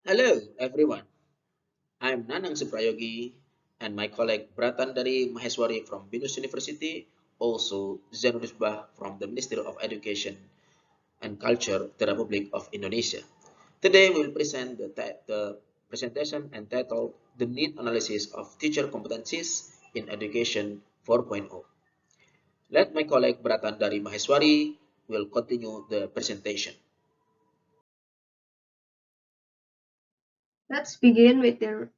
Hello, everyone. I'm Nanang Suprayogi and my colleague Bratan dari Maheswari from Binus University, also Zainuddin Bah from the Ministry of Education and Culture, the Republic of Indonesia. Today, we'll present the presentation entitled The Need Analysis of Teacher Competencies in Education 4.0. Let my colleague Bratan dari Maheswari will continue the presentation. Let's begin with the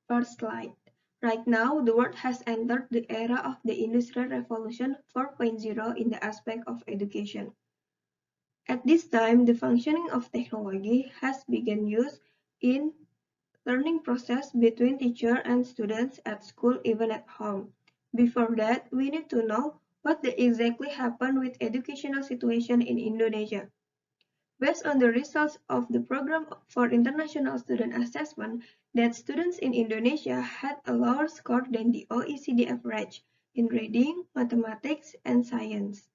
first slide. Right now, the world has entered the era of the Industrial Revolution 4.0 in the aspect of education. At this time, the functioning of technology has begun use in learning process between teacher and students at school, even at home. Before that, we need to know what exactly happened with educational situation in Indonesia. Based on the results of the Program for International Student Assessment, that students in Indonesia had a lower score than the OECD average in reading, mathematics, and science.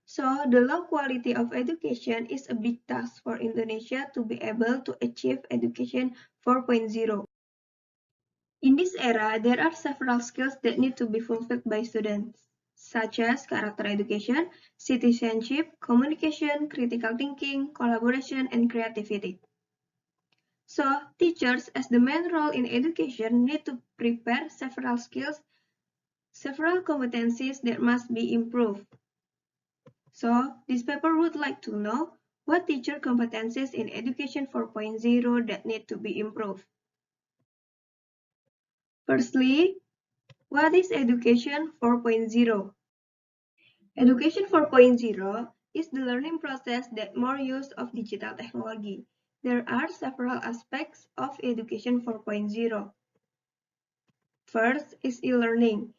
So, the low quality of education is a big task for Indonesia to be able to achieve Education 4.0. In this era, there are several skills that need to be fulfilled by students, such as character education, citizenship, communication, critical thinking, collaboration, and creativity. So, teachers, as the main role in education, need to prepare several skills, several competencies that must be improved. So, this paper would like to know what teacher competencies in Education 4.0 that need to be improved. Firstly, what is Education 4.0? Education 4.0 is the learning process that more use of digital technology. There are several aspects of Education 4.0. First is e-learning.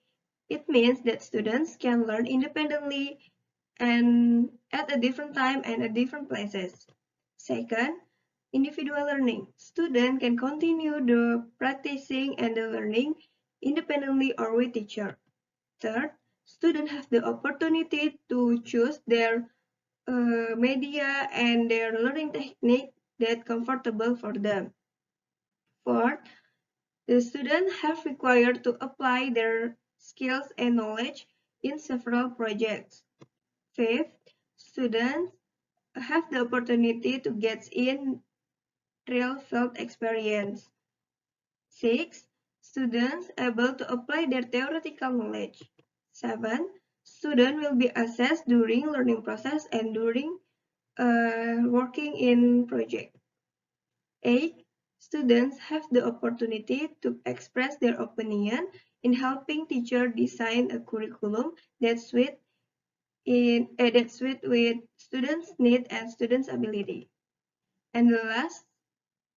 It means that students can learn independently and at a different time and at different places. Second, individual learning. Students can continue the practicing and the learning independently or with teacher. Third, students have the opportunity to choose their media and their learning technique that comfortable for them. Fourth, the students have required to apply their skills and knowledge in several projects. Fifth, students have the opportunity to get in real field experience. Six, students able to apply their theoretical knowledge. Seven, students will be assessed during learning process and during working in project. 8. Students have the opportunity to express their opinion in helping teacher design a curriculum that suit with students' need and students' ability. And the last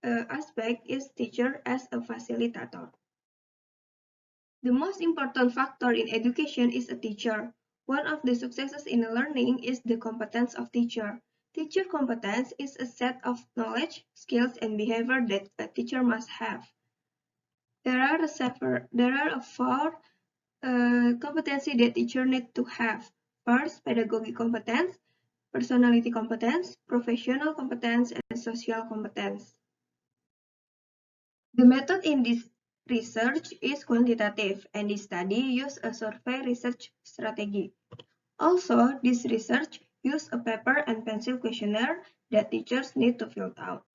aspect is teacher as a facilitator. The most important factor in education is a teacher. One of the successes in learning is the competence of teacher. Teacher competence is a set of knowledge, skills, and behavior that a teacher must have. There are four competency that teacher need to have. First, pedagogic competence, personality competence, professional competence, and social competence. The method in this research is quantitative, and this study uses a survey research strategy. Also, this research uses a paper and pencil questionnaire that teachers need to fill out.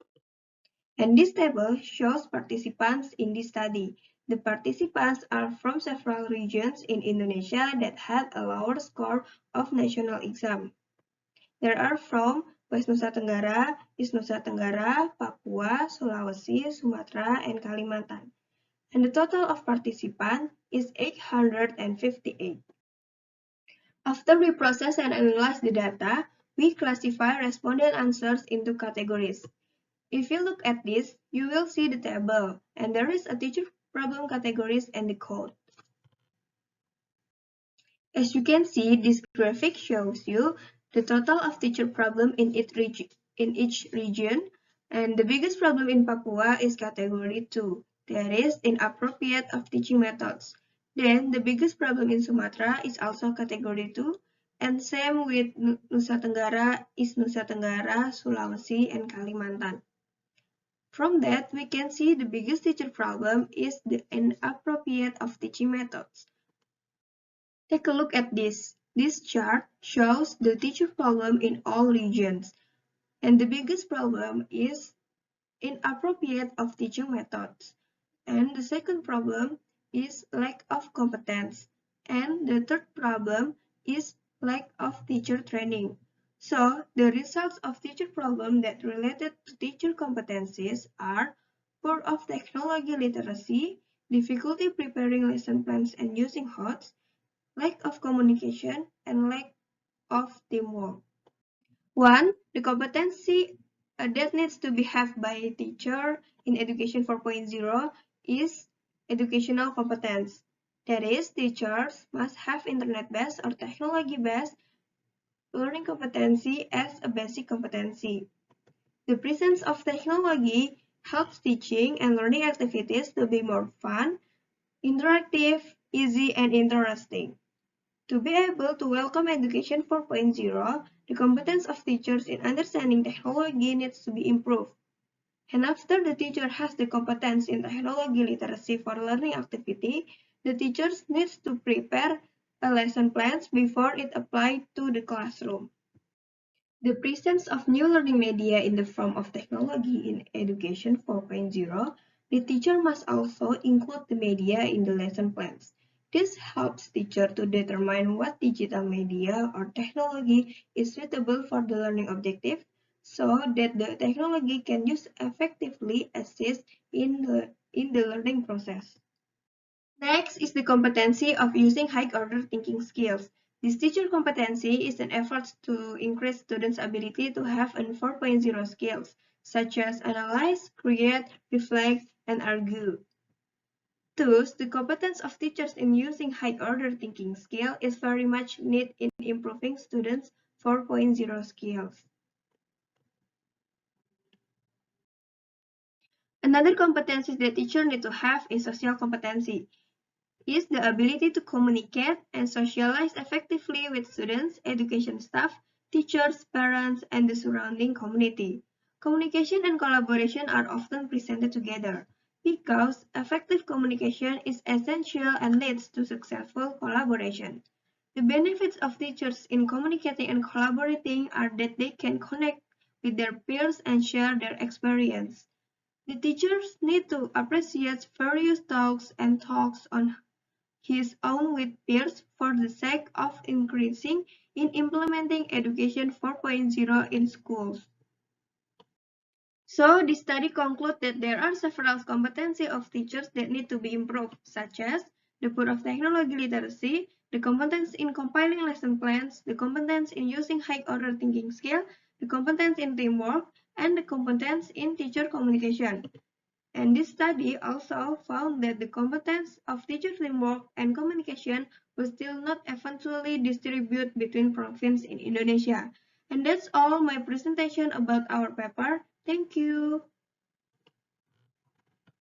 And this table shows participants in this study. The participants are from several regions in Indonesia that had a lower score of national exam. There are from West Nusa Tenggara, East Nusa Tenggara, Papua, Sulawesi, Sumatra, and Kalimantan. And the total of participants is 858. After we process and analyze the data, we classify respondent answers into categories. If you look at this, you will see the table, and there is a teacher problem categories and the code. As you can see, this graphic shows you the total of teacher problem in each region, and the biggest problem in Papua is category 2, that is inappropriate of teaching methods. Then the biggest problem in Sumatra is also category 2, and same with Nusa Tenggara, East Nusa Tenggara, Sulawesi, and Kalimantan. From that, we can see the biggest teacher problem is the inappropriate of teaching methods. Take a look at this. This chart shows the teacher problem in all regions, and the biggest problem is inappropriate of teaching methods. And the second problem is lack of competence. And the third problem is lack of teacher training. So, the results of teacher problem that related to teacher competencies are poor of technology literacy, difficulty preparing lesson plans and using HOTS, lack of communication, and lack of teamwork. One, the competency that needs to be have by a teacher in Education 4.0 is educational competence. That is, teachers must have internet-based or technology-based learning competency as a basic competency. The presence of technology helps teaching and learning activities to be more fun, interactive, easy, and interesting. To be able to welcome Education 4.0, the competence of teachers in understanding technology needs to be improved. And after the teacher has the competence in technology literacy for learning activity, the teachers needs to prepare a lesson plans before it applied to the classroom. The presence of new learning media in the form of technology in Education 4.0, the teacher must also include the media in the lesson plans. This helps teacher to determine what digital media or technology is suitable for the learning objective so that the technology can use effectively assist in the learning process. Next is the competency of using high-order thinking skills. This teacher competency is an effort to increase students' ability to have an 4.0 skills, such as analyze, create, reflect, and argue. Thus, the competence of teachers in using high-order thinking skill is very much needed in improving students' 4.0 skills. Another competency that teachers need to have is social competency. Is the ability to communicate and socialize effectively with students, education staff, teachers, parents, and the surrounding community. Communication and collaboration are often presented together because effective communication is essential and leads to successful collaboration. The benefits of teachers in communicating and collaborating are that they can connect with their peers and share their experience. The teachers need to appreciate various talks on his own with peers for the sake of increasing in implementing Education 4.0 in schools. So, the study concludes that there are several competencies of teachers that need to be improved, such as the poor of technology literacy, the competence in compiling lesson plans, the competence in using high-order thinking skill, the competence in teamwork, and the competence in teacher communication. And this study also found that the competence of teacher teamwork and communication was still not eventually distributed between provinces in Indonesia. And that's all my presentation about our paper. Thank you.